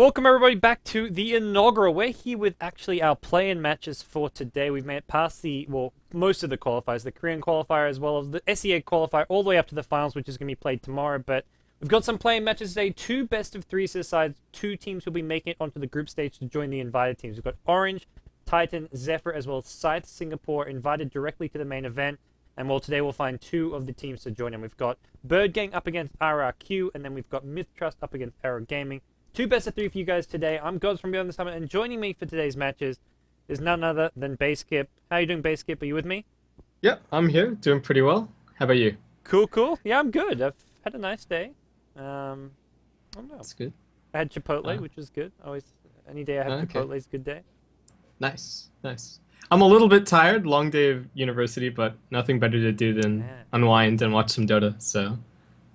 Welcome everybody back to the Inaugural. We're here with actually our play-in matches for today. We've made it past most of the qualifiers, the Korean qualifier as well as the SEA qualifier, all the way up to the finals, which is going to be played tomorrow. But we've got some play-in matches today, two best-of-3 sides, two teams who will be making it onto the group stage to join the invited teams. We've got Orange, Titan, Zephyr, as well as Scythe Singapore invited directly to the main event. And today we'll find two of the teams to join in. We've got Birdgang up against RRQ, and then we've got Myth Trust up against Error Gaming. Two best of 3 for you guys today. I'm Gods from Beyond the Summit, and joining me for today's matches is none other than Baseskip. How you doing, Baseskip? Are you with me? Yeah, I'm here, doing pretty well. How about you? Cool. Yeah, I'm good. I've had a nice day. I don't know. That's good. I had Chipotle, which was good. Any day I have Chipotle is a good day. Nice. I'm a little bit tired, long day of university, but nothing better to do than unwind and watch some Dota, so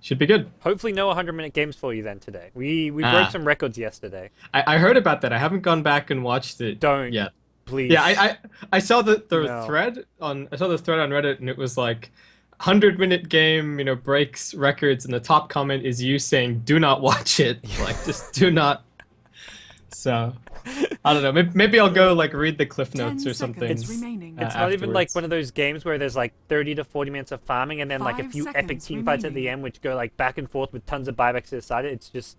should be good. Hopefully no 100-minute games for you then today. We broke some records yesterday. I heard about that. I haven't gone back and watched it yet. Please. Yeah, I saw the thread on Reddit, and it was like 100-minute game, breaks records, and the top comment is you saying do not watch it. Like, just do not. So I don't know. Maybe I'll go read the cliff notes or something. It's not even like one of those games where there's 30 to 40 minutes of farming and then a few epic team fights at the end which go back and forth with tons of buybacks to the side. It's just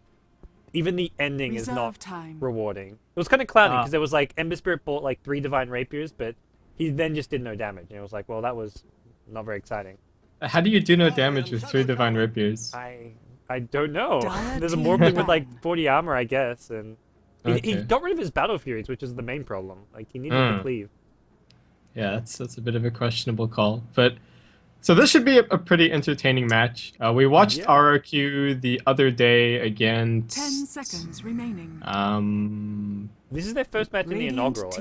even the ending is not rewarding. It was kind of clowny because there was Ember Spirit bought 3 Divine Rapiers, but he then just did no damage. And it was well, that was not very exciting. How do you do no damage with 3 Divine Rapiers? I don't know. There's a Morphling with 40 armor, I guess, and he got rid of his Battle Furies, which is the main problem. He needed to cleave. Yeah, that's a bit of a questionable call. But so this should be a pretty entertaining match. We watched RRQ the other day against 10 seconds remaining. This is their first match in the Inaugural.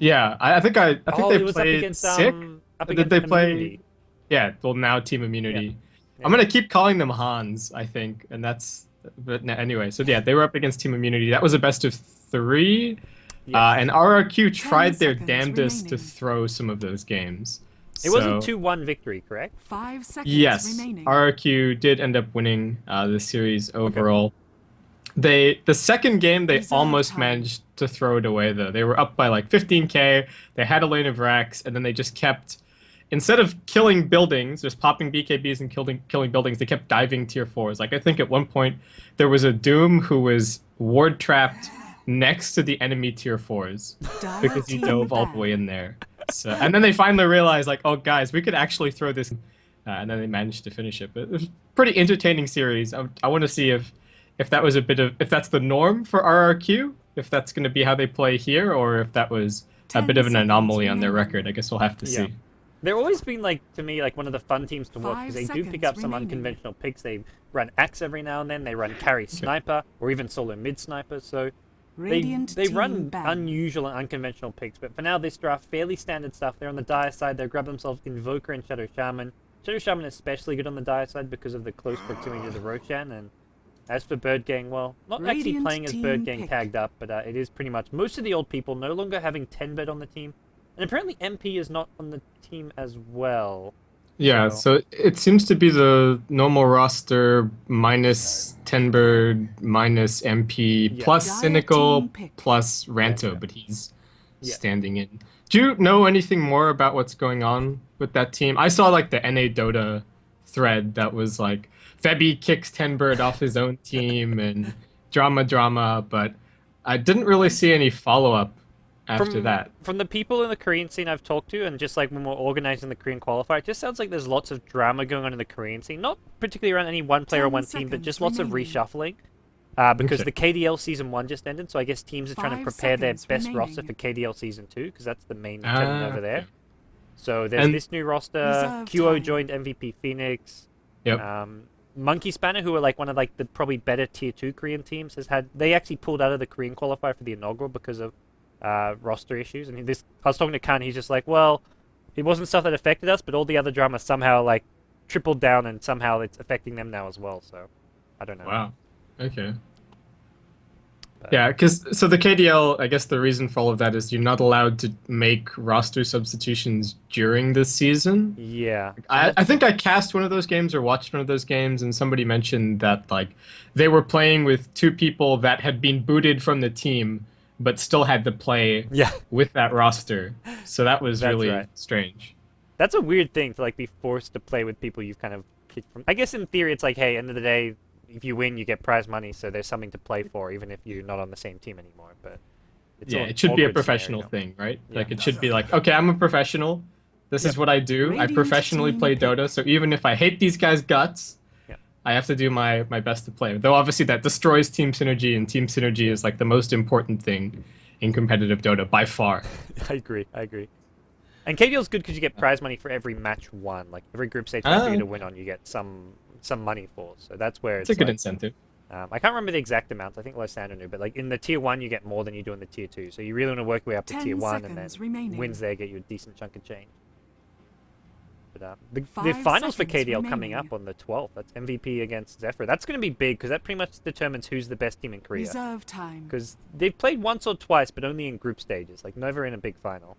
Yeah, I think they was played up against, Sick. Did they play Immunity? Yeah, well now Team Immunity. Yeah. I'm gonna keep calling them Hans, I think, and that's. But anyway, so yeah, they were up against Team Immunity. That was a best of 3. And RRQ tried their damnedest to throw some of those games. It wasn't 2-1 victory, correct? 5 seconds remaining. RRQ did end up winning the series overall. The second game, they almost managed to throw it away, though. They were up by 15k, they had a lane of racks, and then they just kept... Instead of killing buildings, just popping BKBs and killing buildings, they kept diving tier 4s. I think at one point there was a Doom who was ward trapped next to the enemy tier 4s because he dove all the way in there. So, and then they finally realized, oh guys, we could actually throw this, and then they managed to finish it. But it was a pretty entertaining series. I want to see if that was if that's the norm for RRQ, if that's going to be how they play here, or if that was a bit of an anomaly on their record. I guess we'll have to see. They've always been, to me, one of the fun teams to watch, because they do pick up some unconventional picks. They run Axe every now and then, they run Carry Sniper, or even Solo Mid Sniper, so they run unusual and unconventional picks. But for now, this draft, fairly standard stuff. They're on the Dire side, they've grabbed themselves Invoker and Shadow Shaman. Shadow Shaman is especially good on the Dire side because of the close proximity to the Roshan, and as for Birdgang, well, not actually playing as Birdgang tagged up, but it is pretty much most of the old people no longer having 10-bed on the team. And apparently MP is not on the team as well. Yeah, so it seems to be the normal roster minus Tenbird, minus MP, plus Cynical, plus Ranto, but he's standing in. Do you know anything more about what's going on with that team? I saw the NA Dota thread that was Febby kicks Tenbird off his own team and drama, but I didn't really see any follow-up after that. From the people in the Korean scene I've talked to, and just when we're organizing the Korean qualifier, it just sounds like there's lots of drama going on in the Korean scene. Not particularly around any one player or one team, but just lots of reshuffling. Because the KDL Season 1 just ended, so I guess teams are trying to prepare their best roster for KDL Season 2, because that's the main trend over there. Okay. So there's this new roster. QO joined MVP Phoenix. Monkey Spanner, who are one of the probably better Tier 2 Korean teams, they actually pulled out of the Korean qualifier for the Inaugural because of roster issues, and I was talking to Khan, he's just well, it wasn't stuff that affected us, but all the other drama somehow tripled down, and somehow it's affecting them now as well, so I don't know. Wow. Okay. Yeah, because so the KDL, I guess the reason for all of that is you're not allowed to make roster substitutions during this season. Yeah. I think I cast one of those games or watched one of those games, and somebody mentioned that like they were playing with two people that had been booted from the team, but still had to play Yeah. with that roster. So that was That's really right. strange. That's a weird thing to like be forced to play with people you've kind of kicked from. I guess in theory it's like, hey, end of the day, if you win, you get prize money, so there's something to play for, even if you're not on the same team anymore. But it's Yeah, an it should be a awkward professional scenario. thing, right? Yeah. Like it should be like, okay, I'm a professional. This is what I do. I Radiant professionally team play pick. Dota, so even if I hate these guys' guts, Yeah. I have to do my best to play. Though obviously that destroys team synergy, and team synergy is like the most important thing in competitive Dota by far. I agree. I agree. And KDL's good because you get prize money for every match won. Like every group stage match you get to win on, you get some money for. So that's where It's a good like, incentive. I can't remember the exact amounts. I think Lysander knew, but like in the tier 1, you get more than you do in the tier 2. So you really want to work your way up to 10 tier 1, and then seconds remaining. wins there get you a decent chunk of change. But the 5 finals for seconds KDL coming remaining. up on the 12th. That's MVP against Zephyr. That's going to be big because that pretty much determines who's the best team in Korea. Reserve time. Because they've played once or twice, but only in group stages. Like never in a big final.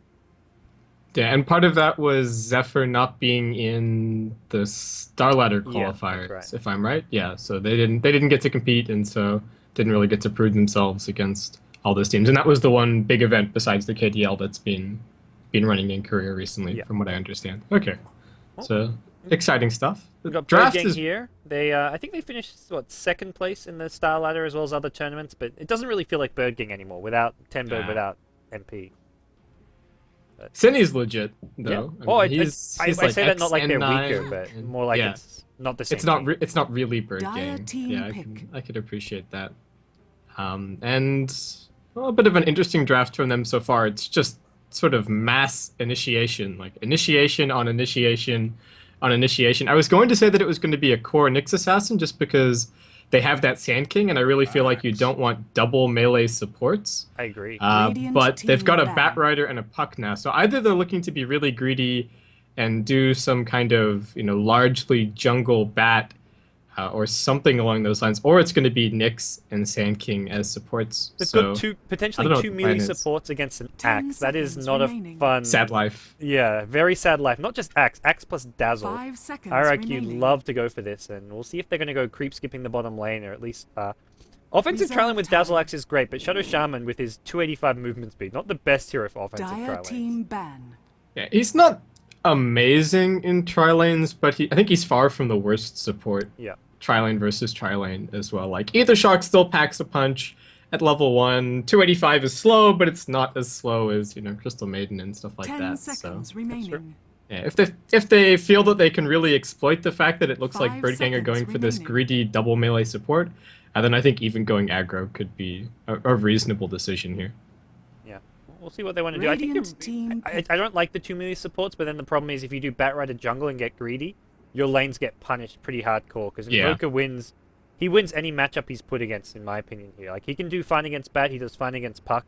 Yeah, and part of that was Zephyr not being in the Starladder Yeah, that's qualifiers, right. if I'm right. Yeah, so they didn't get to compete, and so didn't really get to prove themselves against all those teams. And that was the one big event besides the KDL that's been running in Korea recently, Yeah. from what I understand. Okay, Well, so exciting stuff. We've got Draft Birdgang is here. They, I think they finished second place in the Star Ladder as well as other tournaments, but it doesn't really feel like Birdgang anymore without Tenbird, Nah. without MP. Cindy's legit Yeah. though. Oh, He's I like say that not like they're XN9 weaker, but and- more like yeah. it's not the same. It's not. team. It's not really Dire Birdgang. team Yeah, pick. I could appreciate that. And well, a bit of an interesting draft from them so far. It's just sort of mass initiation, like initiation on initiation on initiation. I was going to say that it was going to be a core Nyx assassin just because they have that Sand King, and I really feel like you don't want double melee supports. I agree. Radiant But they've team got a ban. Bat Rider and a Puck now, so either they're looking to be really greedy and do some kind of largely jungle Bat or something along those lines, or it's going to be Nyx and Sand King as supports. They've So got I don't potentially know what two the plan melee is. supports against an 10 axe. That is seconds not remaining. a fun. sad life. Yeah, very sad life. Not just axe. Axe plus dazzle. 5 seconds RRQ remaining. love to go for this, and we'll see if they're going to go creep skipping the bottom lane, or at least offensive Reserve trialing with time. Dazzle Axe is great, but Shadow Shaman with his 285 movement speed, not the best hero for offensive Dire trialing. team ban. Yeah, he's not amazing in tri-lanes, but I think he's far from the worst support. Yeah. Tri-lane versus tri-lane as well. Like, Ether Shock still packs a punch at level 1. 285 is slow, but it's not as slow as, Crystal Maiden and stuff like 10 that. seconds So, remaining. yeah, if they feel that they can really exploit the fact that it looks like 5 Birdgang are going seconds for this remaining. greedy double melee support, then I think even going aggro could be a reasonable decision here. Yeah. We'll see what they want to do. I think Radiant team I don't like the 2 melee supports, but then the problem is if you do Bat Rider jungle and get greedy, your lanes get punished pretty hardcore, because Yeah. Invoker wins. He wins any matchup he's put against, in my opinion here. Like, he can do fine against Bat, he does fine against Puck,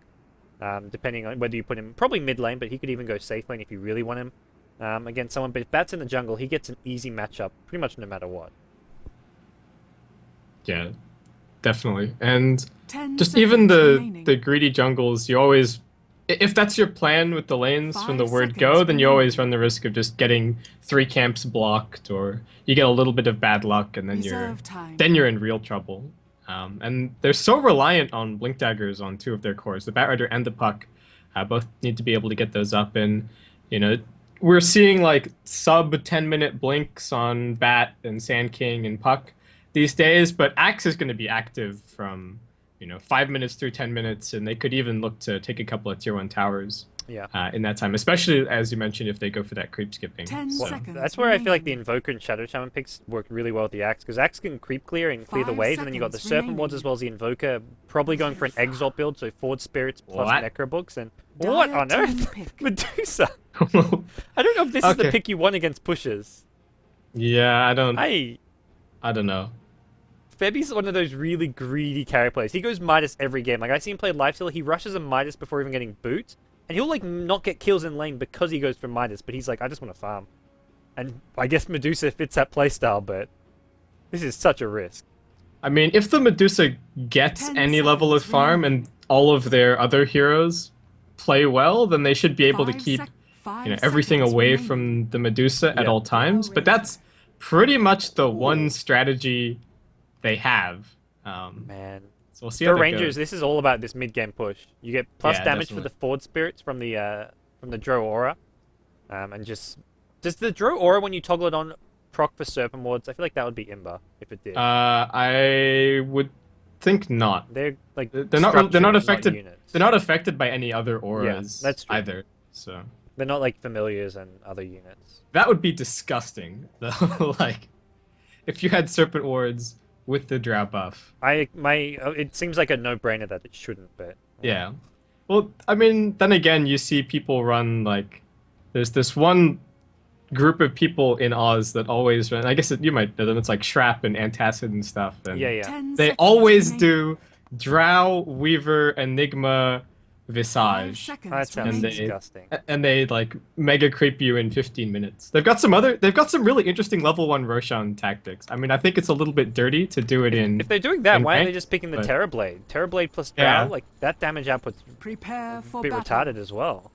depending on whether you put him, probably mid lane, but he could even go safe lane if you really want him against someone. But if Bat's in the jungle, he gets an easy matchup, pretty much no matter what. Yeah, definitely. And 10 just even seconds remaining. the greedy jungles, you always, if that's your plan with the lanes from the 5 word seconds go, then you always remaining. run the risk of just getting 3 camps blocked, or you get a little bit of bad luck, and then Reserve time. you're in real trouble. And they're so reliant on blink daggers on 2 of their cores, the Bat Rider and the Puck. Both need to be able to get those up, and we're seeing like sub 10-minute blinks on Bat and Sand King and Puck these days, but Axe is going to be active from 5 minutes through 10 minutes, and they could even look to take a couple of tier 1 towers Yeah. in that time, especially as you mentioned if they go for that creep skipping. 10 So, seconds. That's where I feel like the remaining. Invoker and Shadow Shaman picks work really well with the Axe, because Axe can creep clear and clear the 5 waves, and then you got the seconds Serpent Wards remaining. as well as the Invoker, probably going for an Exalt build, so Forward Spirits plus What? Necrobooks, and what Dire on team earth? pick. Medusa! I don't know if this is the Okay. pick you want against pushers. yeah, I don't know. Febby's one of those really greedy carry players. He goes Midas every game. Like, I see him play Lifesteal, he rushes a Midas before even getting boot, and he'll, like, not get kills in lane because he goes for Midas, but he's like, I just want to farm. And I guess Medusa fits that playstyle, but this is such a risk. I mean, if the Medusa gets 10 any level of seconds farm remaining. and all of their other heroes play well, then they should be able to 5 keep, sec- 5 everything seconds away remaining. from the Medusa at Yeah. all times. But that's pretty much the one strategy they have. Man. So we'll see For how that Rangers, goes. this is all about this mid-game push. You get plus Yeah, damage for definitely. the Ford Spirits from the Dro Aura. And just... Does the Dro Aura, when you toggle it on, proc for Serpent Wards? I feel like that would be Imba, if it did. I would think not. They're like They're not structures, affected. units. They're not affected by any other auras that's true. either. So They're not like familiars and other units. that would be disgusting, though. Like, if you had Serpent Wards with the Drow buff. It seems like a no-brainer that it shouldn't, but Yeah. Well, I mean, then again, you see people run, like, there's this one group of people in Oz that always run, I guess you might know them, it's like Shrap and Antacid and stuff. And yeah. 10 they seconds always remaining. do Drow, Weaver, Enigma, 5 Visage. seconds That sounds And they- remaining. disgusting. And they like mega creep you in 15 minutes. They've got some really interesting level 1 Roshan tactics. I mean, I think it's a little bit dirty to do it in. If they're doing that, in why aren't they ranked, just picking the but- Terrorblade? Terrorblade plus Drow, Yeah. like that damage output's Prepare a for bit battle. retarded as well.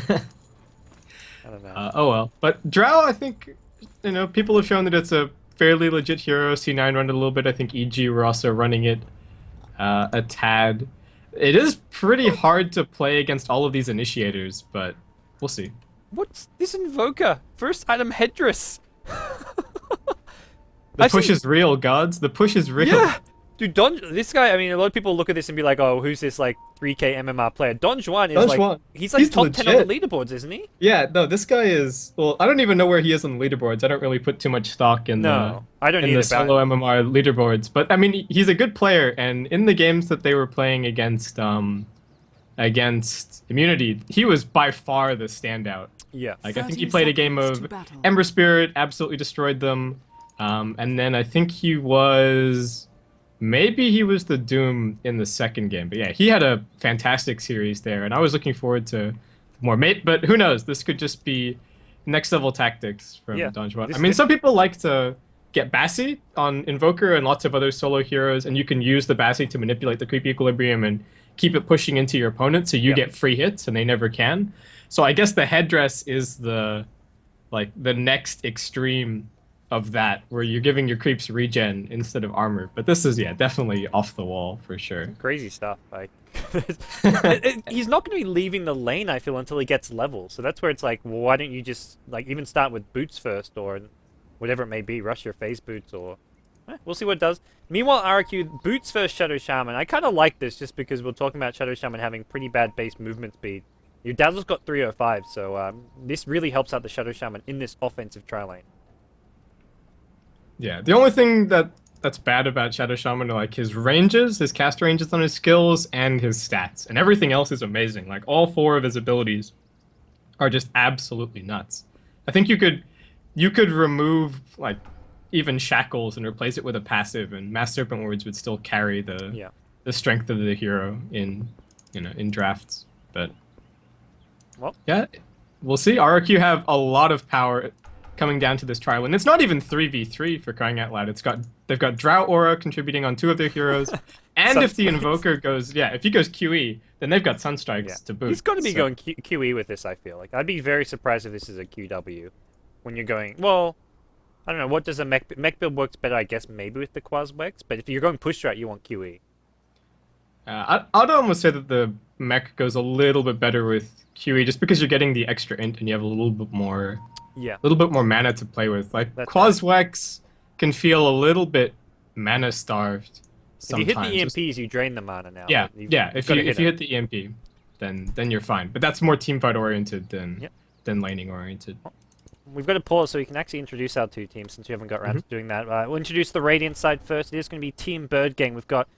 I don't know. Oh well. But Drow, I think, people have shown that it's a fairly legit hero. C9 run it a little bit. I think EG were also running it a tad. It is pretty hard to play against all of these initiators, but we'll see. What's this Invoker? First item headdress. The I've push seen- is real, gods. The push is real. Yeah. Dude, this guy, I mean, a lot of people look at this and be like, oh, who's this, like, 3K MMR player? Don Juan is, Don like, Juan. he's, like, He's top 10 on the legit. leaderboards, isn't he? Yeah, no, this guy is. Well, I don't even know where he is on the leaderboards. I don't really put too much stock in No, I don't in either. the solo MMR leaderboards. But I mean, he's a good player, and in the games that they were playing against Immunity, he was by far the standout. Yeah. Like, I think 30 he played a game seconds of to battle. Ember Spirit, absolutely destroyed them. And then I think maybe he was the Doom in the second game. But yeah, he had a fantastic series there, and I was looking forward to more. But who knows? This could just be next level tactics from Yeah. Don Juan. This- I mean, this- some people like to get Bassi on Invoker and lots of other solo heroes, and you can use the Bassi to manipulate the creep equilibrium and keep it pushing into your opponent, so you Yeah. get free hits and they never can. So I guess the headdress is the next extreme of that, where you're giving your creeps regen instead of armor. But this is definitely off the wall for sure. Crazy stuff. Like, he's not going to be leaving the lane, I feel, until he gets level. So that's where it's like, well, why don't you just, like, even start with boots first, or whatever it may be, rush your phase boots, or... we'll see what it does. Meanwhile, RRQ, boots first Shadow Shaman. I kind of like this, just because we're talking about Shadow Shaman having pretty bad base movement speed. Your Dazzle's got 305, so this really helps out the Shadow Shaman in this offensive tri lane. Yeah, the only thing that's bad about Shadow Shaman are like his ranges, his cast ranges on his skills, and his stats. And everything else is amazing. Like, all 4 of his abilities are just absolutely nuts. I think you could remove, like, even Shackles and replace it with a passive, and Mass Serpent Words would still carry the strength of the hero in drafts. But Well, yeah, we'll see. RRQ have a lot of power coming down to this trial, and it's not even 3v3 for crying out loud. They've got Drought Aura contributing on 2 of their heroes, and if the Sunstrikes. Invoker goes, if he goes QE, then they've got Sunstrikes to boot. he's got to be so- going QE with this, I feel like. I'd be very surprised if this is a QW. When you're going, well, I don't know, what does a mech build works better, I guess, maybe with the Quaswex, but if you're going push strat, you want QE. I'd almost say that the mech goes a little bit better with QE, just because you're getting the extra int and you have a little bit more mana to play with. Like, That's Quaswex can feel a little bit mana starved If sometimes. you hit the EMPs, you drain the mana now. Yeah, but you've If gotta you hit it. hit the EMP, then you're fine. But that's more teamfight oriented than laning oriented. We've got to pause so we can actually introduce our 2 teams, since we haven't got around to doing that. We'll introduce the Radiant side first. It is going to be Team Birdgang. We've got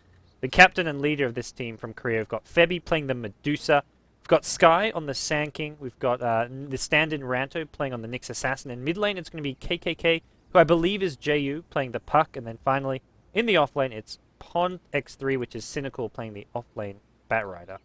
the captain and leader of this team from Korea. We've got Febby playing the Medusa. We've got Sky on the Sand King. We've got the stand-in Ranto playing on the Nyx Assassin. And mid lane, it's going to be KKK, who I believe is JU, playing the Puck. And then finally, in the off lane, it's Pond X3, which is Cynical, playing the off lane Batrider.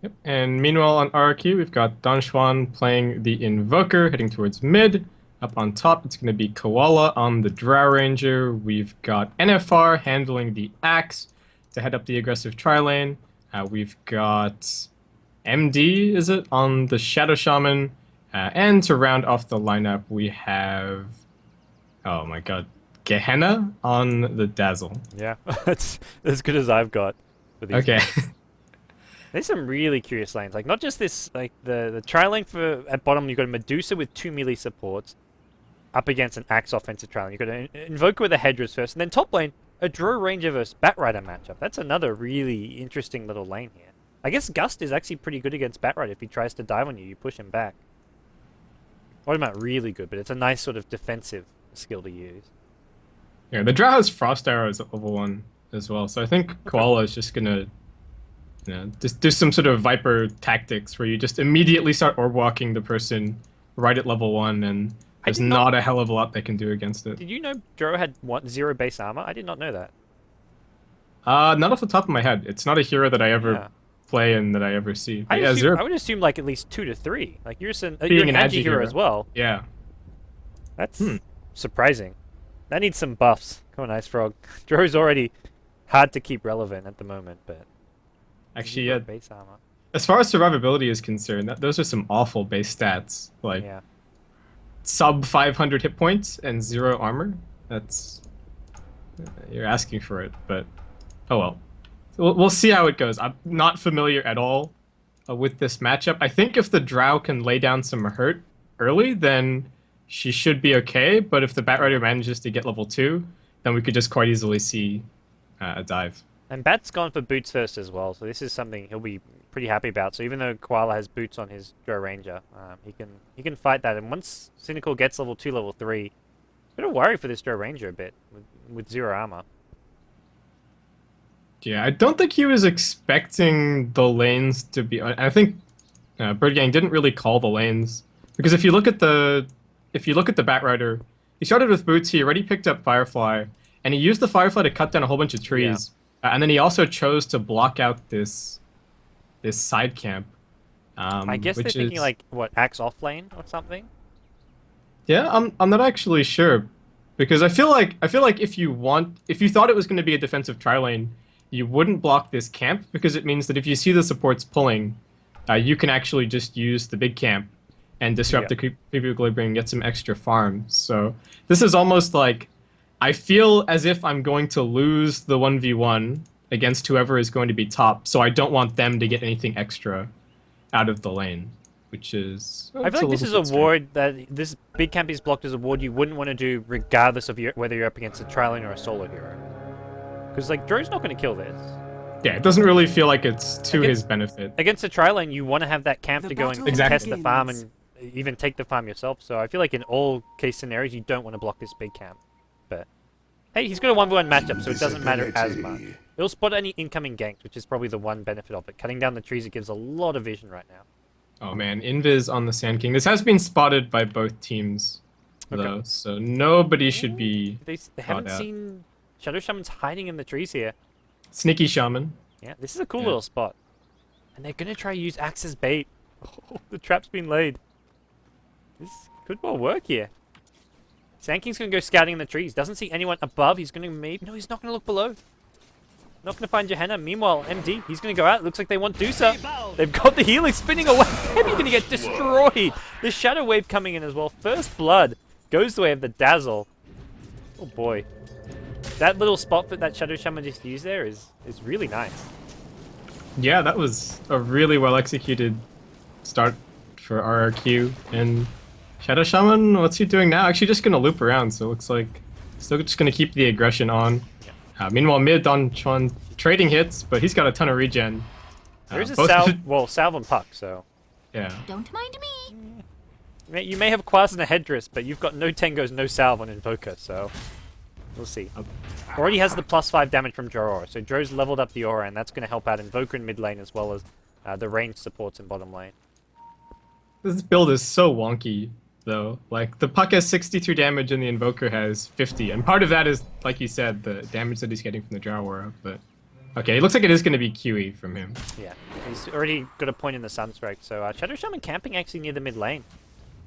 Yep. And meanwhile on RRQ, we've got Don Juan playing the Invoker, heading towards mid. Up on top, it's going to be Koala on the Drow Ranger. We've got NFR handling the Axe to head up the aggressive tri-lane. We've got MD, is it, on the Shadow Shaman. And to round off the lineup, we have, oh my god, Gehenna on the Dazzle. Yeah, that's as good as I've got for these. Okay. There's some really curious lanes, like not just this, like the tri-lane for at bottom. You've got a Medusa with 2 melee supports up against an Axe offensive tri-lane. You've got an Invoker with a Hedras first, and then top lane a Drow Ranger versus Batrider matchup. That's another really interesting little lane here. I guess Gust is actually pretty good against Batrider. If he tries to dive on you, you push him back. Well, not really good, but it's a nice sort of defensive skill to use. Yeah, the Drow has Frost Arrows at level 1 as well, so I think Koala is just gonna, just do some sort of Viper tactics where you just immediately start orb walking the person right at level 1, and there's not a hell of a lot they can do against it. Did you know Drow had 0 base armor? I did not know that. Not off the top of my head. It's not a hero that I ever play and that I ever see. I would assume like at least 2 to 3. Like you're an agi hero as well. Yeah. That's surprising. That needs some buffs. Come on, Ice Frog. Drow's already hard to keep relevant at the moment, but actually, yeah. Base armor. As far as survivability is concerned, those are some awful base stats. Like sub 500 hit points and 0 armor. That's you're asking for it, but oh well. We'll see how it goes. I'm not familiar at all with this matchup. I think if the Drow can lay down some hurt early, then she should be okay. But if the Batrider manages to get level 2, then we could just quite easily see a dive. And Bat's gone for boots first as well, so this is something he'll be pretty happy about. So even though Koala has boots on his Drow Ranger, he can fight that. And once Cynical gets level 2, level 3, bit of worry for this Drow Ranger a bit with 0 armor. Yeah, I don't think he was expecting the lanes to be. I think Birdgang didn't really call the lanes, because if you look at the Batrider, he started with boots. He already picked up Firefly, and he used the Firefly to cut down a whole bunch of trees. And then he also chose to block out this side camp. I guess they're thinking like what, Axe off lane or something. Yeah, I'm not actually sure, because I feel like if you thought it was going to be a defensive tri lane, you wouldn't block this camp, because it means that if you see the supports pulling, you can actually just use the big camp and disrupt the creep equilibrium and get some extra farm. So this is almost like, I feel as if I'm going to lose the 1v1 against whoever is going to be top, so I don't want them to get anything extra out of the lane, which is... I feel like this is a ward that this big camp is blocked as a ward you wouldn't want to do regardless of whether you're up against a tri-lane or a solo hero. Because like Drow's not going to kill this. Yeah, it doesn't really feel like it's to his benefit. Against a tri-lane, you want to have that camp to go and contest the farm and even take the farm yourself. So I feel like in all case scenarios, you don't want to block this big camp. But hey, he's got a 1v1 matchup, so it doesn't matter as much. It'll spot any incoming ganks, which is probably the one benefit of it. Cutting down the trees, it gives a lot of vision right now. Oh man, Invis on the Sand King. This has been spotted by both teams, though, so nobody should be. They haven't seen Shadow Shaman's hiding in the trees here. Sneaky Shaman. Yeah, this is a cool little spot. And they're going to try to use Axe as bait. Oh, the trap's been laid. This could well work here. Sand King's going to go scouting in the trees. Doesn't see anyone above. He's going to maybe... No, he's not going to look below. Not going to find Gehenna. Meanwhile, MD, he's going to go out. Looks like they want Dusa. They've got the healing spinning away. He's going to get destroyed. The Shadow Wave coming in as well. First Blood goes the way of the Dazzle. Oh boy. That little spot that Shadow Shaman just used there is really nice. Yeah, that was a really well executed start for RRQ. And Shadow Shaman, what's he doing now? Actually just going to loop around, so it looks like still just going to keep the aggression on. Meanwhile, mid on Chuan trading hits, but he's got a ton of regen. There is a salve and puck, so... Yeah. Don't mind me. You may have Quas and a Hedras, but you've got no Tengos, no salve on Invoker, so... We'll see. Already has the +5 damage from Drow Aura, so Drow's leveled up the Aura, and that's going to help out Invoker in mid lane as well as the range supports in bottom lane. This build is so wonky, though. Like, the puck has 62 damage and the Invoker has 50, and part of that is, like you said, the damage that he's getting from the Drow Aura, but... Okay, it looks like it is going to be QE from him. Yeah, he's already got a point in the Sunstrike, so Shadow Shaman camping actually near the mid lane.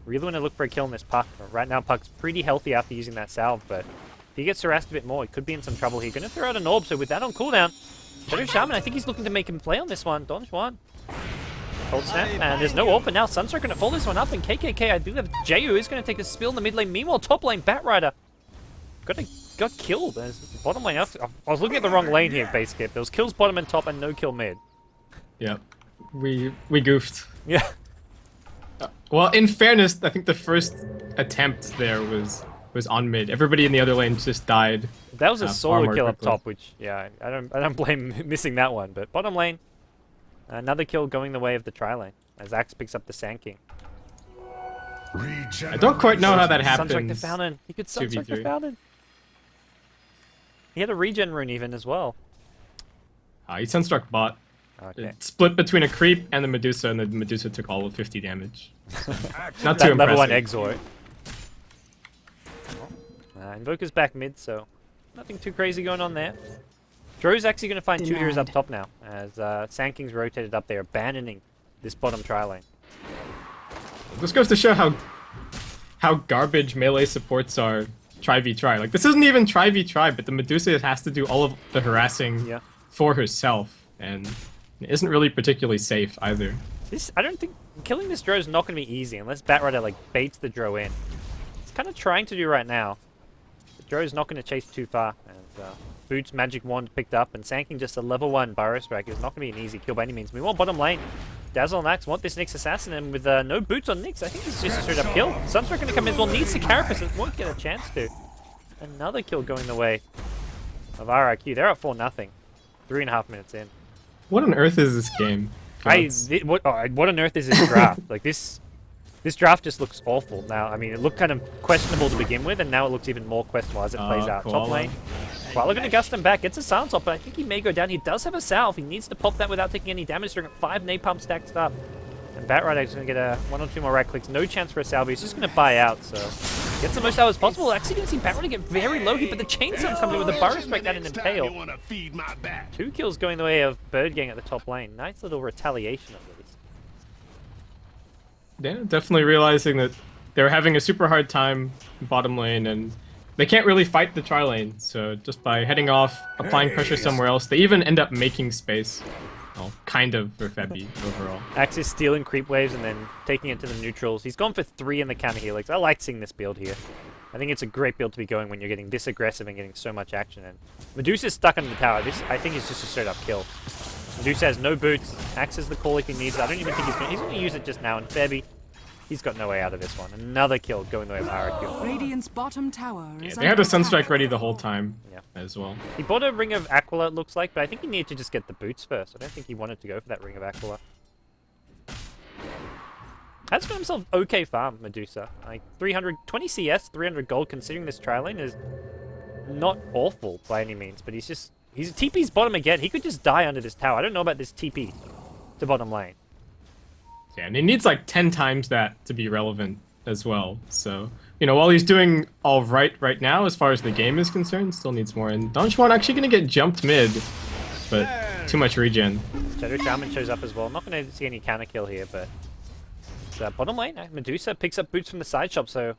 Really want to look for a kill in this Puck. Right now, Puck's pretty healthy after using that salve, but if he gets harassed a bit more, he could be in some trouble here. Going to throw out an orb, so with that on cooldown, Shadow Shaman, I think he's looking to make him play on this one. Don Juan. Cold Snap, and there's no orb, but now Sunstrike going to follow this one up, and KKK, I do have Jayu is going to take a spill in the mid lane. Meanwhile, top lane, Batrider got killed. As bottom lane, I was looking at the wrong lane here, base skip. There was kills bottom and top, and no kill mid. Yep. We goofed. Yeah. Well, in fairness, I think the first attempt there was on mid. Everybody in the other lane just died. That was a far solo more kill up quickly. top, which I don't blame missing that one. But bottom lane, another kill going the way of the tri lane as Axe picks up the Sand King. I don't quite know how that happens. Sunstrike the Fountain. He could Sunstrike the 2v3. Fountain. He had a regen rune even as well. He Sunstruck bot. Okay. It split between a creep and the Medusa, and the Medusa took all of 50 damage. Not That too level 1 impressive. Exort. Invoker's back mid, so nothing too crazy going on there. Dro's actually going to find 2 heroes up top now, as Sand King's rotated up there, abandoning this bottom tri lane. This goes to show how garbage melee supports are try v try. Like, this isn't even try v try, but the Medusa has to do all of the harassing Yeah. for herself, and it isn't really particularly safe either. I don't think killing this Dro is not going to be easy unless Batrider like baits the Dro in. It's kind of trying to do right now. The Dro is not going to chase too far, and Boots Magic Wand picked up, and Sand King just a level 1 Burrow Strike is not going to be an easy kill by any means. We want bottom lane. Dazzle and Axe want this Nyx Assassin, and with no boots on Nyx, I think this is just a straight up kill. Sunstrike going to come in as well, needs the Carapace, and won't get a chance to. Another kill going the way of RRQ. They're up 4-0. 3.5 minutes in. What on earth is this game? What on earth is this draft? Like this draft just looks awful now. I mean, it looked kind of questionable to begin with, and now it looks even more questionable as it plays out. Top lane. Koala going to gust him back, gets a silence off, but I think he may go down. He does have a salve. He needs to pop that without taking any damage. During 5 napalm stacked up. And Batrider is going to get 1 or 2 more right clicks. No chance for a salve. He's just going to buy out, so gets the most out as possible. Actually going to see Batrider get very low here, but the Chainsaw comes in with a Burrow Strike that and Impale. 2 kills going the way of Birdgang at the top lane. Nice little retaliation at least. Yeah, definitely realizing that they're having a super hard time bottom lane, and they can't really fight the tri lane. So just by heading off, applying pressure somewhere else, they even end up making space. Well, kind of for Febby overall. Axe is stealing creep waves and then taking it to the neutrals. He's gone for 3 in the counter helix. I like seeing this build here. I think it's a great build to be going when you're getting this aggressive and getting so much action. And Medusa's stuck under the tower. This, I think, is just a straight up kill. Medusa has no boots. Axe is the call if he needs it. I don't even think he's going to use it just now. And Febby, he's got no way out of this one. Another kill going the way of RRQ. Radiant's bottom tower is They had a under attack. Sunstrike ready the whole time Yeah. as well. He bought a Ring of Aquila, it looks like, but I think he needed to just get the boots first. I don't think he wanted to go for that Ring of Aquila. Has got himself okay farm, Medusa. Like 320 CS, 300 gold, considering this tri lane is not awful by any means, but he's TP's bottom again. He could just die under this tower. I don't know about this TP to bottom lane. Yeah, and he needs like 10 times that to be relevant as well. So, you know, while he's doing all right now as far as the game is concerned, still needs more. And Don Juan actually going to get jumped mid, but too much regen. Shadow Shaman shows up as well. Not going to see any counter kill here, but it's, bottom lane, Medusa picks up boots from the side shop, so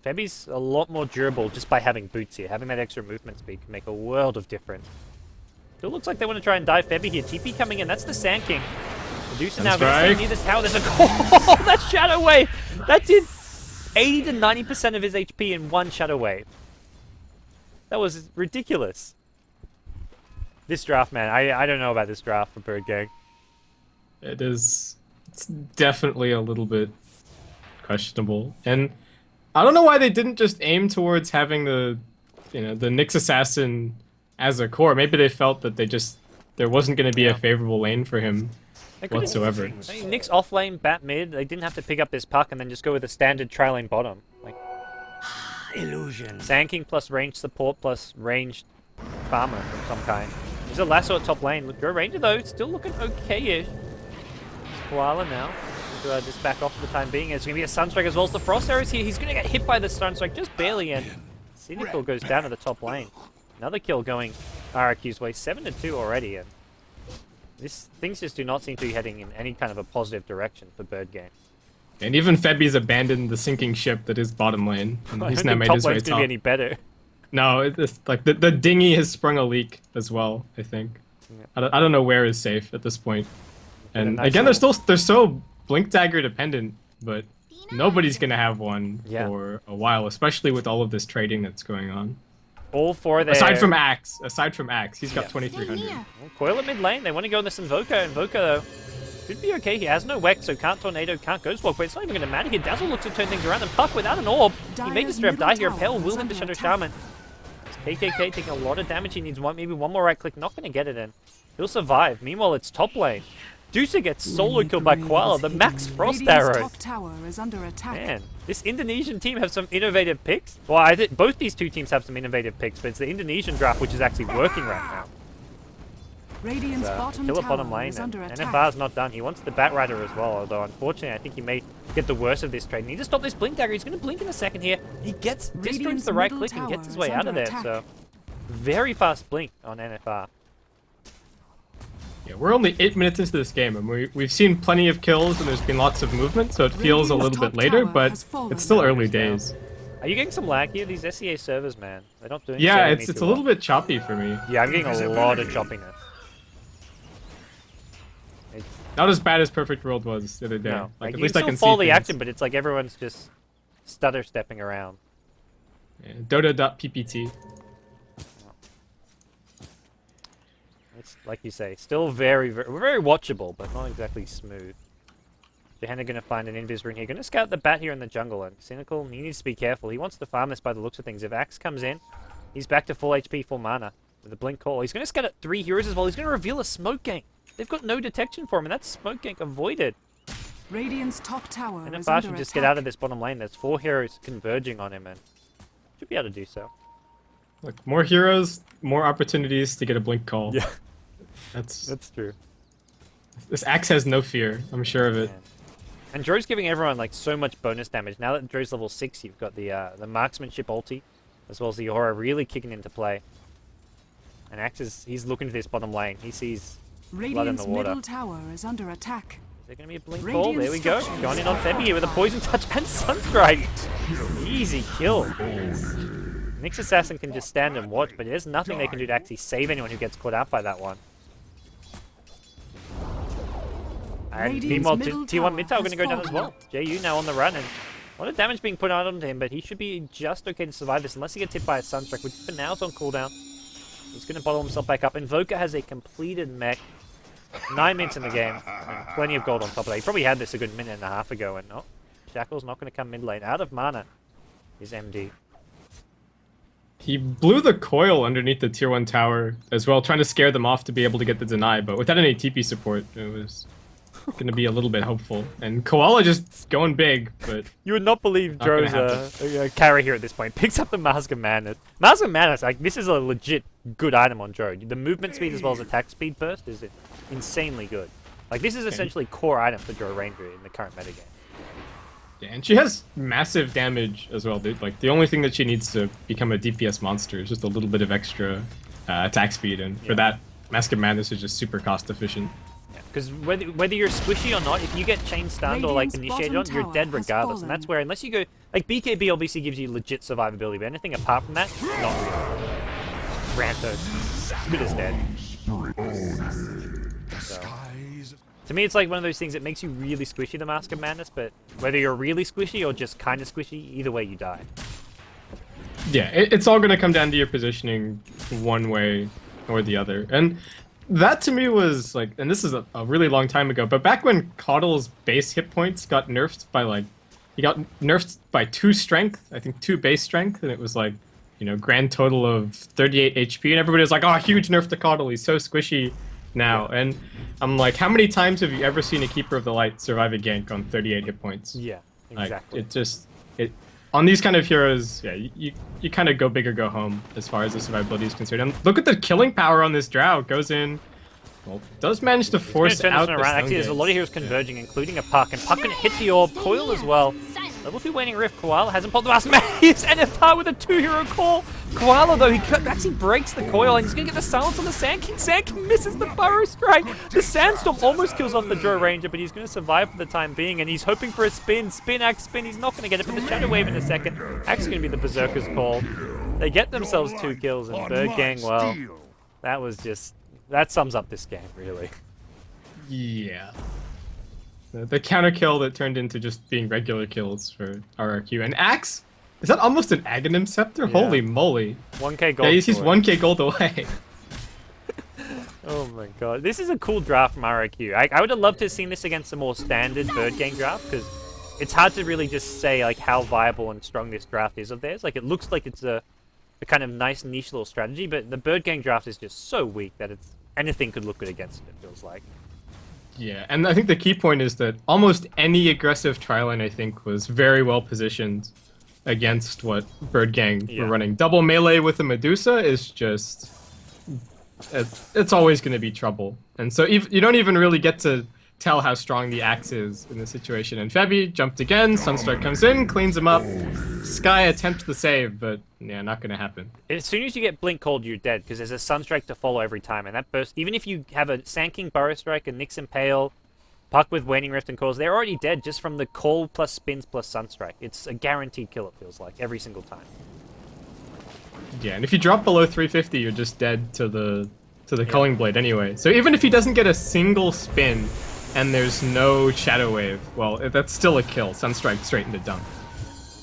Febby's a lot more durable just by having boots here. Having that extra movement speed can make a world of difference. Still looks like they want to try and dive Febby here. TP coming in, that's the Sand King. Medusa now going to stay near this tower. There's a oh, that Shadow Wave! That did 80 to 90% of his HP in one Shadow Wave. That was ridiculous. This draft, man, I don't know about this draft for Birdgang. It's definitely a little bit questionable. And I don't know why they didn't just aim towards having the Nyx Assassin as a core. Maybe they felt that there wasn't going to be a favorable lane for him whatsoever. Nyx off lane, bat mid. They didn't have to pick up this puck and then just go with a standard tri lane bottom. Like Illusion. Sand King plus range support plus ranged farmer of some kind. There's a lasso at top lane. Look, Joe Ranger though, still looking okay-ish. Koala now. Just back off for the time being. It's going to be a Sunstrike as well as the Frost Arrows here. He's going to get hit by the Sunstrike just barely, and Cynical goes down to the top lane. Another kill going RRQ's way. 7-2 already, and things just do not seem to be heading in any kind of a positive direction for Birdgang. And even Febi's abandoned the sinking ship that is bottom lane, and I he's don't now think made top his way lane's gonna be top. any better. No, it's like the dinghy has sprung a leak as well. I think. Yeah. I don't know where is safe at this point. And nice again, little- they're so blink dagger dependent, but nobody's gonna have one Yeah. for a while, especially with all of this trading that's going on. All for their... Aside from Axe, he's got Yeah. 2300. Well, Coil at mid lane, they want to go on this Invoker. Invoker, though, should be okay. He has no Wex, so can't Tornado, can't Ghost Walk, but it's not even going to matter here. Dazzle looks to turn things around, and Puck without an orb. He may just straight up die here. Pale will hit the Shadow Shaman. KKK taking a lot of damage. He needs maybe one more right click. Not going to get it in. He'll survive. Meanwhile, it's top lane. Deucer gets solo killed by Koala. The Max Frost Radiant's Arrow. top tower is under attack. Man, this Indonesian team have some innovative picks. Well, I think both these two teams have some innovative picks, but it's the Indonesian draft which is actually working right now. Radiant's bottom Kill a tower bottom lane, is and under attack. NFR's not done. He wants the Bat Rider as well, although unfortunately I think he may get the worst of this trade. And he just stopped this Blink Dagger. He's going to blink in a second here. He gets disjoints Radiant's the right middle click and gets tower his way is out of under there. attack. So very fast blink on NFR. Yeah, we're only 8 minutes into this game, and we've seen plenty of kills, and there's been lots of movement, so it feels a Radiant's little bit top later, tower but has fallen. it's still early days. Are you getting some lag here? These SEA servers, man, they're not doing. Yeah, serving me it's too a little well. bit choppy for me. Yeah, I'm getting a lot of choppiness. It's, Not as bad as Perfect World was the other day. no, Like, like, at you least can I still can follow see the things. action, but it's like everyone's just stutter stepping around. Yeah, Dota.ppt. It's like you say, still very watchable, but not exactly smooth. Johanna going to find an invis rune here. Going to scout the bat here in the jungle, and Cynical, he needs to be careful. He wants to farm this by the looks of things. If Axe comes in, he's back to full HP, full mana with a blink call. He's going to scout at 3 heroes as well. He's going to reveal a smoke gank. They've got no detection for him, and that's smoke gank avoided. Radiant's top tower And is if I under should just attack. get out of this bottom lane, there's 4 heroes converging on him, and should be able to do so. Like, more heroes, more opportunities to get a blink call. Yeah, That's true. This Axe has no fear. I'm sure of it. Man. And Dro's giving everyone like so much bonus damage. Now that Dro's level 6, you've got the marksmanship ulti, as well as the aura really kicking into play. And Axe he's looking for this bottom lane. He sees blood in Radiant's the water. middle tower is under attack. Is there going to be a blink call? Radiant There we go. structures Going in on are Febi here with a poison touch and sunstrike. Easy kill. Nyx Assassin can just stand and watch, but there's nothing they can do to actually save anyone who gets caught out by that one. And Radiant's meanwhile, middle T1 mid tower tower going to go down has as well. JU now on the run, and a lot of damage being put out onto him, but he should be just okay to survive this unless he gets hit by a sunstrike, which for now is on cooldown. He's going to bottle himself back up. Invoker has a completed mech. 9 minutes in the game, and plenty of gold on top of that. He probably had this a good minute and a half ago, and Shackle's not going to come mid lane. Out of mana is MD. He blew the coil underneath the tier 1 tower as well, trying to scare them off to be able to get the deny, but without any TP support, it was going to be a little bit hopeful. And Koala just going big, but You would not believe Not gonna Dro's a carry here at this point. Picks up the Mask of Madness. Mask of Madness, like, this is a legit good item on Dro. The movement speed as well as attack speed burst is insanely good. Like, this is essentially core item for Dro Ranger in the current metagame. yeah, and she has massive damage as well, dude. Like, the only thing that she needs to become a DPS monster is just a little bit of extra attack speed, and for that, Mask of Madness is just super cost efficient. Because whether you're squishy or not, if you get chain stunned or like Radiant's initiated on, bottom you're tower dead has regardless. And fallen. that's where, unless you go, like BKB obviously gives you legit survivability, but anything apart from that, not really. Rantos, good as dead. So, to me, it's like one of those things that makes you really squishy, the Mask of Madness, but whether you're really squishy or just kind of squishy, either way you die. Yeah, it's all going to come down to your positioning one way or the other. And that to me was like, and this is a really long time ago, but back when Coddle's base hit points got nerfed by like, he got nerfed by 2 strength, I think 2 base strength, and it was like, you know, grand total of 38 HP, and everybody was like, oh, huge nerf to Coddle, he's so squishy now. And I'm like, how many times have you ever seen a Keeper of the Light survive a gank on 38 hit points? Yeah, Like, exactly. on these kind of heroes, yeah, you kind of go big or go home as far as the survivability is concerned. And look at the killing power on this Drow. Goes in, well, does manage to force Turn this out one the around. stun Actually, there's a lot of gaze. heroes converging, including a Puck, and Puck can hit the orb, Coil as well. Level 2 Waning Rift. Koala hasn't pulled the mask. He's NFR with a 2-hero call. Koala, though, he actually breaks the coil, and he's going to get the silence on the Sand King. Sand King misses the Burrow Strike. The Sandstorm almost kills off the Joe Ranger, but he's going to survive for the time being, and he's hoping for a spin. Spin, Axe, spin. He's not going to get it, but the Shadow Wave in a second. Axe is going to be the Berserker's call. They get themselves 2 kills, and Birdgang, well, that was just... That sums up this game, really. Yeah. The counter kill that turned into just being regular kills for RRQ. And Axe? Is that almost an Aghanim Scepter? Yeah. Holy moly. 1k gold. Yeah, he's for it. 1k gold away. Oh my god. This is a cool draft from RRQ. I would have loved to have seen this against a more standard Birdgang draft, because it's hard to really just say like how viable and strong this draft is of theirs. Like, it looks like it's a kind of nice niche little strategy, but the Birdgang draft is just so weak that it's anything could look good against it, it feels like. Yeah, and I think the key point is that almost any aggressive tri-lane, I think, was very well positioned against what Birdgang were running. Double melee with the Medusa is just... It's always going to be trouble. And so you don't even really get to tell how strong the Axe is in this situation. And Febby jumped again, Sunstrike comes in, cleans him up. Sky attempts the save, but yeah, not going to happen. As soon as you get Blink called, you're dead, because there's a Sunstrike to follow every time, and that burst, even if you have a Sand King Burrow Strike, a Nyx Impale, Puck with Waning Rift and Calls, they're already dead just from the call plus spins plus Sunstrike. It's a guaranteed kill, it feels like, every single time. Yeah, and if you drop below 350, you're just dead to the Culling Blade anyway. So even if he doesn't get a single spin, and there's no Shadow Wave, well, that's still a kill. Sunstrike straight into dunk.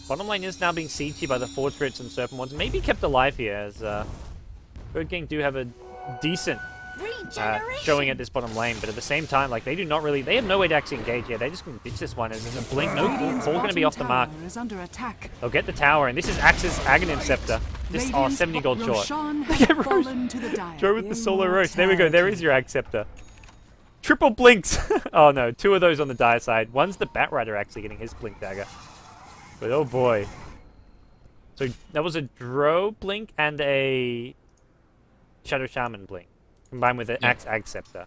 Bottom lane is now being sieged by the Forge Spirits and Serpent Ones. Maybe kept alive here, as Birdgang do have a decent showing at this bottom lane, but at the same time, like, they do not really... They have no way to actually engage here. They just can ditch this one, as there's a Blink, no call going to be off the mark. They'll get the tower, and this is Axe's Aghanim Scepter. This, 70 gold short. Joe with the solo roast. There we go, there is your Ag Scepter. Triple blinks! Oh no, 2 of those on the dire side. One's the Batrider actually getting his blink dagger. But oh boy. So that was a Dro blink and a Shadow Shaman blink, combined with an Axe Ag Scepter.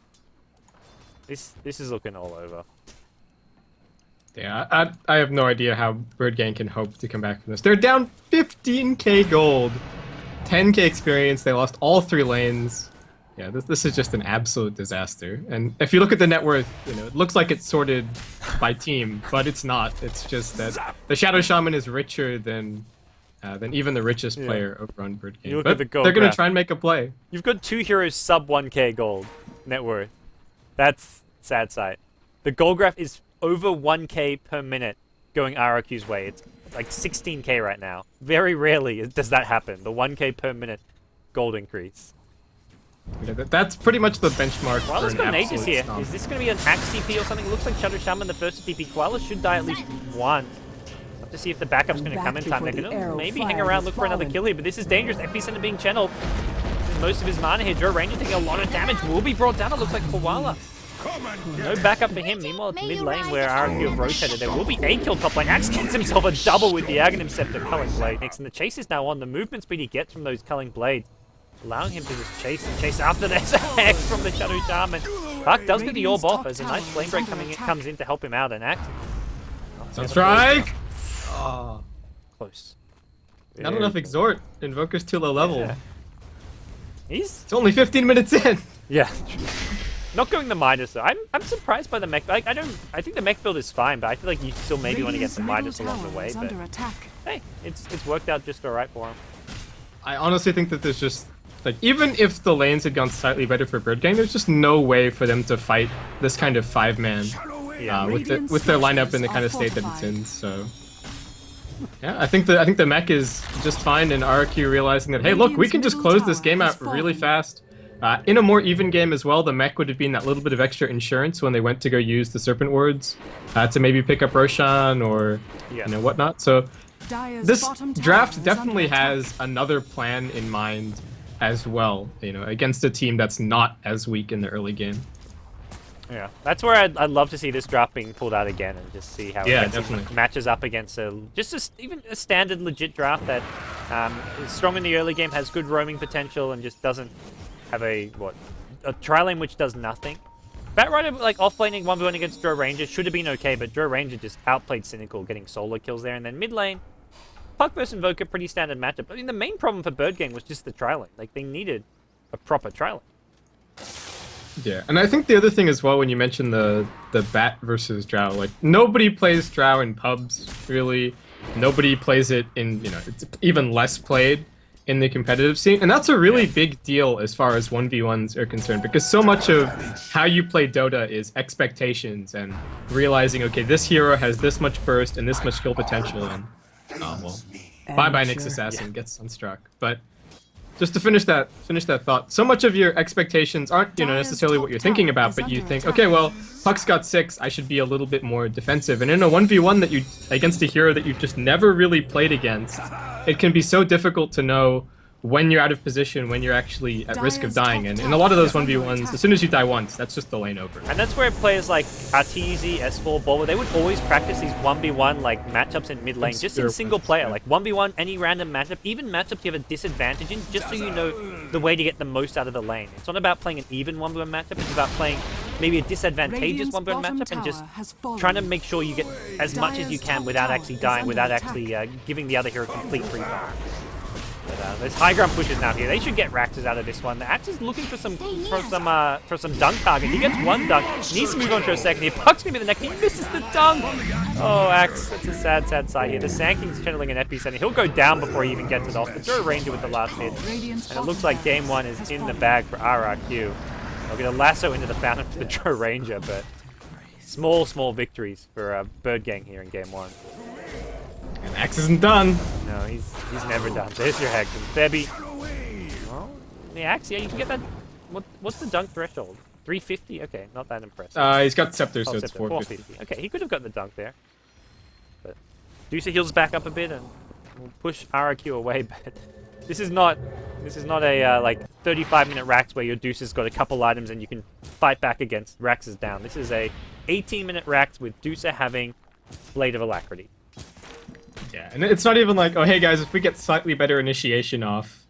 This is looking all over. Yeah, I have no idea how Birdgang can hope to come back from this. They're down 15k gold, 10k experience, they lost all 3 lanes. Yeah, this is just an absolute disaster. And if you look at the net worth, it looks like it's sorted by team, but it's not. It's just that the Shadow Shaman is richer than even the richest player over on Birdgang. But they're going to try and make a play. You've got 2 heroes sub 1k gold net worth. That's sad sight. The gold graph is over 1k per minute going RRQ's way. It's like 16k right now. Very rarely does that happen. The 1k per minute gold increase. Yeah, that's pretty much the benchmark for Koala's an got an Aegis absolute here. stomp. Is this going to be an Axe TP or something? It looks like Shadow Shaman, the first TP. Koala should die at least once. Have to see if the backup's going to come in time. They're going to maybe hang around, look for another kill here, but this is dangerous. Epicenter being channeled. Most of his mana here. Joe Ranger taking a lot of damage. Will be brought down, it looks like Koala. No backup for him. Meanwhile, it's mid lane where RRQ have rotated. There will be a kill top lane. Axe gets himself a double with the Aghanim Scepter Culling Blade. Next, and the chase is now on. The movement speed he gets from those Culling Blades, allowing him to just chase and chase after there's a Hex from the Shadow Shaman. Puck does get the orb off as a nice flame break comes in to help him out, and Axe. Sunstrike! Oh. Close. Not enough Exhort. Invoker's too low level. Yeah. It's only 15 minutes in! Yeah. Not going the Midas though. I'm surprised by the mech. Like, I think the mech build is fine, but I feel like you still maybe want to get the Midas along the way. But hey, it's worked out just alright for him. I honestly think that there's just, like, even if the lanes had gone slightly better for Birdgang, there's just no way for them to fight this kind of 5-man with their lineup in the kind of state that it's in. So yeah, I think the mech is just fine, and RRQ realizing that, hey, look, we can just close this game out really fast. In a more even game as well, the mech would have been that little bit of extra insurance when they went to go use the Serpent Wards to maybe pick up Roshan or whatnot. So this draft definitely has another plan in mind as well, against a team that's not as weak in the early game. Yeah, that's where I'd love to see this draft being pulled out again and just see how it matches up against even a standard legit draft that is strong in the early game, has good roaming potential, and just doesn't have a tri-lane which does nothing. Batrider, like, offlaning 1v1 against Drow Ranger should have been okay, but Drow Ranger just outplayed Cynical, getting solo kills there. And then mid lane, Puck versus Invoker, pretty standard matchup. I mean, the main problem for Birdgang was just the tri-lane. Like, they needed a proper tri-lane. Yeah, and I think the other thing as well, when you mentioned the Bat versus Drow, like, nobody plays Drow in pubs, really. Nobody plays it in, you know, it's even less played in the competitive scene. And that's a really big deal as far as 1v1s are concerned, because so much of how you play Dota is expectations and realizing, okay, this hero has this much burst and this much skill potential, and, oh, well, bye-bye Nyx Assassin, gets unstruck. But just to finish that thought, so much of your expectations aren't, you know, necessarily what you're thinking about, but you think, okay, well, Puck's got 6, I should be a little bit more defensive. And in a 1v1 that you against a hero that you've just never really played against, it can be so difficult to know when you're out of position, when you're actually at risk of dying. And in a lot of those 1v1s, as soon as you die once, that's just the lane over. And that's where players like RTZ, S4, Bulwer, they would always practice these 1v1 like matchups in mid lane, just in single player, like 1v1, any random matchup, even matchups you have a disadvantage in, just so you know the way to get the most out of the lane. It's not about playing an even 1v1 matchup, it's about playing maybe a disadvantageous 1v1 matchup and just trying to make sure you get as much as you can without actually dying, without actually giving the other hero complete free fire. But there's high ground pushes now here. They should get Raxes out of this one. The Axe is looking for some dunk target. He gets one dunk. He needs to move on to a second here. Puck's gonna be the neck. He misses the dunk. Oh, Axe. That's a sad, sad sight here. The Sanking's channeling an epicenter. He'll go down before he even gets it off. The Drow Ranger with the last hit. And it looks like game 1 is in the bag for RRQ. They'll get a lasso into the fountain for the Drow Ranger, but small victories for Birdgang here in game 1. And Axe isn't done. No, he's never done. There's your Hector. Febby. Well, the Axe, yeah, you can get that. What's the dunk threshold? 350? Okay, not that impressive. He's got Scepter, so it's Scepter, 450. Okay, he could have got the dunk there. But Deucer heals back up a bit and we'll push RRQ away, but this is not a like 35-minute Rax where your Deucer's got a couple items and you can fight back against Rax's down. This is a 18-minute Rax with Deucer having Blade of Alacrity. Yeah, and it's not even like, oh, hey guys, if we get slightly better initiation off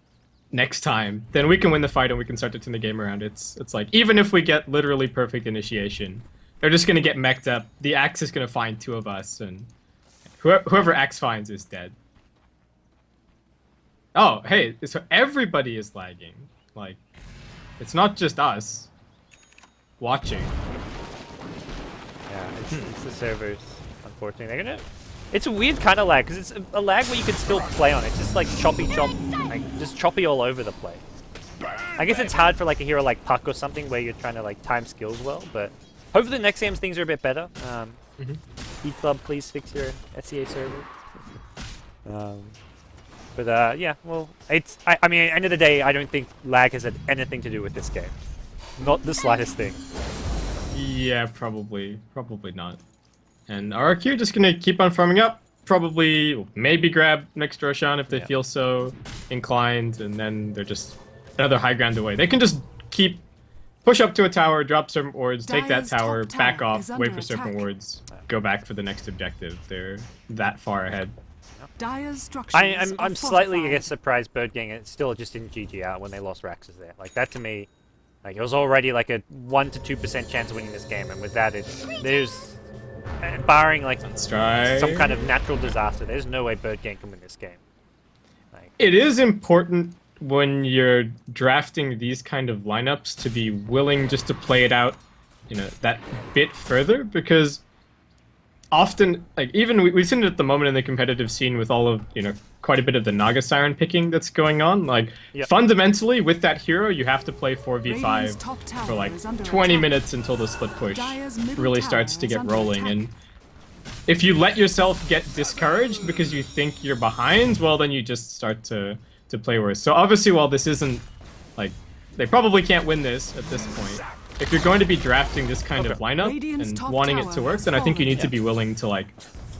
next time, then we can win the fight and we can start to turn the game around. It's like, even if we get literally perfect initiation, they're just gonna get mech'd up. The Axe is gonna find 2 of us, and whoever Axe finds is dead. Oh, hey, so everybody is lagging. Like, it's not just us watching. Yeah, it's the servers, unfortunately. They're gonna... It's a weird kind of lag, because it's a lag where you can still play on it. It's just like choppy, like just choppy all over the place. I guess it's hard for like a hero like Puck or something where you're trying to like time skills well, but hopefully the next games things are a bit better. E-Club, please fix your SEA server. Yeah, well, it's... I mean, at the end of the day, I don't think lag has had anything to do with this game. Not the slightest thing. Yeah, probably not. And RRQ just gonna keep on farming up. Probably, maybe grab next Roshan if they feel so inclined, and then they're just another high ground away. They can just keep push up to a tower, drop Serpent Wards, take that tower, back off, wait for Serpent Wards, go back for the next objective. They're that far ahead. I'm slightly, I guess, surprised Birdgang it still just didn't GG out when they lost Raxes there. Like, that to me, like, it was already like a 1 to 2% chance of winning this game, and with that, there's... barring like some kind of natural disaster, there's no way Birdgang can win this game. Like, it is important when you're drafting these kind of lineups to be willing just to play it out, you know, that bit further, because often, like, even we've seen it at the moment in the competitive scene with all of, you know, quite a bit of the Naga Siren picking that's going on. Like, fundamentally, with that hero, you have to play 4v5 for like 20 minutes until the split push really starts to get rolling. And if you let yourself get discouraged because you think you're behind, well, then you just start to play worse. So obviously, while this isn't, like, they probably can't win this at this point, if you're going to be drafting this kind of lineup and wanting it to work, then I think you need to be willing to, like,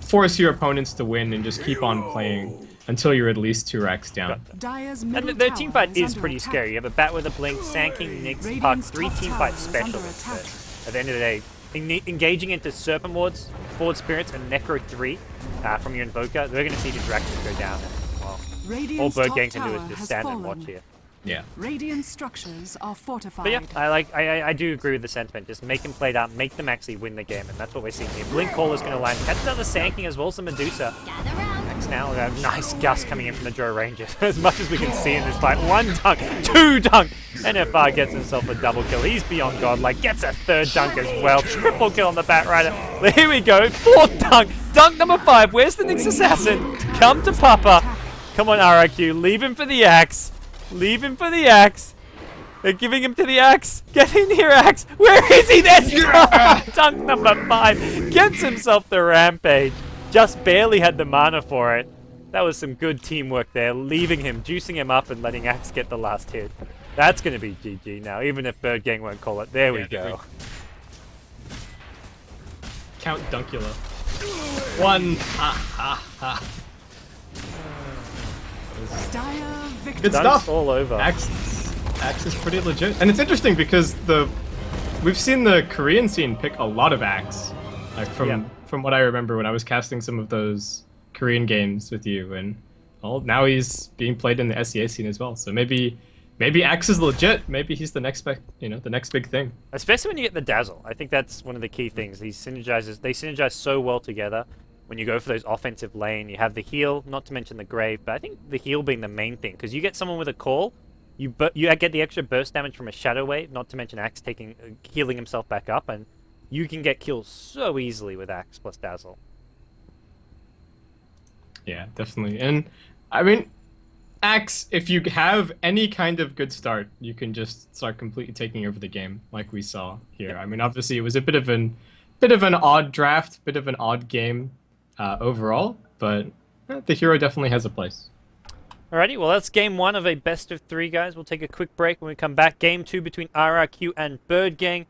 force your opponents to win and just keep on playing until you're at least 2 racks down. And their teamfight is pretty scary. You have a Bat with a Blink, Sanking, Nyx, Puck, 3 teamfight specialists. But at the end of the day, engaging into Serpent Wards, Forward Spirits, and Necro 3 from your Invoker, they're going to see these Raxes go down. And, well, all Birdgang can do is just stand and watch here. Yeah. Radiant structures are fortified. But yeah, I do agree with the sentiment. Just make him play it out, make them actually win the game, and that's what we're seeing here. Blink Caller's going to land. Catch another Sand King as well, some Medusa. Next now, we have nice gust coming in from the Joe Rangers. As much as we can see in this fight. 1 dunk, 2 dunk. NFR gets himself a double kill. He's beyond godlike. Gets a 3rd dunk as well. Triple kill on the Bat Rider. Here we go. 4th dunk. Dunk number 5. Where's the next assassin? Come to Papa. Come on, RRQ. Leave him for the axe. Leave him for the axe. They're giving him to the axe. Get in here, axe. Where is he? There's dunk number 5. Gets himself the rampage. Just barely had the mana for it. That was some good teamwork there. Leaving him, juicing him up, and letting axe get the last hit. That's going to be GG now, even if Birdgang won't call it. There we go. Count Dunkula. 1. Dire victory. Good Dunks stuff. all over. Axe is pretty legit, and it's interesting because we've seen the Korean scene pick a lot of Axe, like from what I remember when I was casting some of those Korean games with you, and well, now he's being played in the SEA scene as well. So maybe Axe is legit. Maybe he's the next the next big thing. Especially when you get the Dazzle. I think that's one of the key things. They synergize so well together. When you go for those offensive lane, you have the heal, not to mention the grave, but I think the heal being the main thing, because you get someone with a call, you get the extra burst damage from a shadow wave, not to mention Axe healing himself back up, and you can get kills so easily with Axe plus Dazzle. Yeah, definitely. And I mean, Axe, if you have any kind of good start, you can just start completely taking over the game, like we saw here. I mean, obviously it was a bit of an odd draft, bit of an odd game overall, but the hero definitely has a place. Alrighty, well that's game 1 of a best of 3, guys. We'll take a quick break. When we come back, game 2 between RRQ and Birdgang.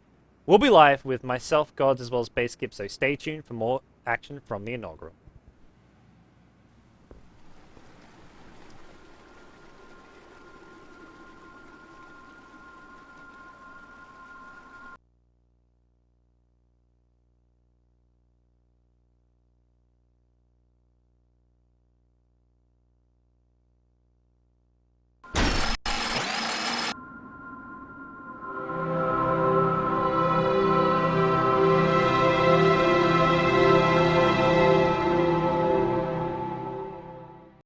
We'll be live with myself, Gods, as well as Base Skip, so stay tuned for more action from the Inaugural.